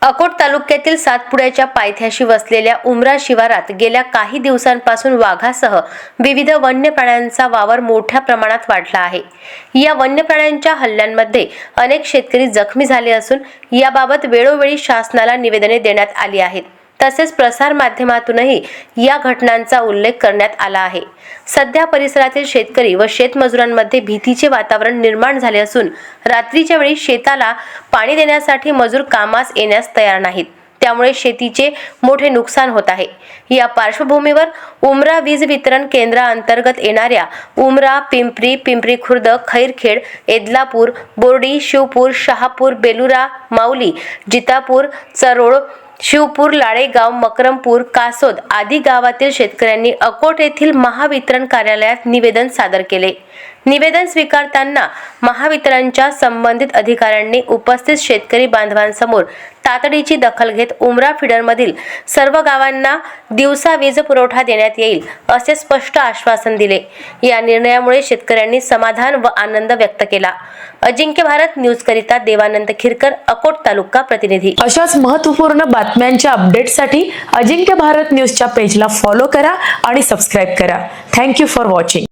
अकोट तालुक्यातील सातपुड्याच्या पायथ्याशी वसलेल्या उमरा शिवारात गेल्या काही दिवसांपासून वाघासह विविध वन्य प्राण्यांचा वावर मोठ्या प्रमाणात वाढला आहे। या वन्य प्राण्यांच्या हल्ल्यांमध्ये अनेक शेतकरी जखमी झाले असून याबाबत वेळोवेळी शासनाला निवेदने देण्यात आली आहेत। तसेच प्रसार माध्यमातूनही या घटनांचा उल्लेख करण्यात आला आहे। सध्या परिसरातील शेतकरी व शेतमजुरांमध्ये भीतीचे वातावरण निर्माण झाले असून रात्रीच्या वेळी शेताला पाणी देण्यासाठी मजूर कामास येण्यास तयार नाहीत। त्यामुळे शेतीचे मोठे नुकसान होत आहे। या पार्श्वभूमीवर उमरा वीज वितरण केंद्राअंतर्गत येणाऱ्या उमरा, पिंपरी, पिंपरी खुर्द, खैरखेड, एदलापूर, बोर्डी, शिवपूर, शहापूर, बेलुरा, माऊली, जितापूर, चरोळ, शिवपूर, लाळेगाव, मकरमपूर, कासोद आदी गावातील शेतकऱ्यांनी अकोट येथील महावितरण कार्यालयात निवेदन सादर केले। निवेदन स्वीकारताना महावितरणच्या संबंधित अधिकाऱ्यांनी उपस्थित शेतकरी बांधवांसमोर तातडीची दखल घेत उमरा फिडरमधील सर्व गावांना दिवसा वीज पुरवठा देण्यात येईल असे स्पष्ट आश्वासन दिले। या निर्णयामुळे शेतकऱ्यांनी समाधान व आनंद व्यक्त केला। अजिंक्य भारत न्यूज करिता देवानंद खिरकर, अकोट तालुका प्रतिनिधी। अशाच महत्त्वपूर्ण बातम्यांच्या अपडेटसाठी अजिंक्य भारत न्यूजच्या पेजला फॉलो करा आणि सबस्क्राइब करा। Thank you for watching.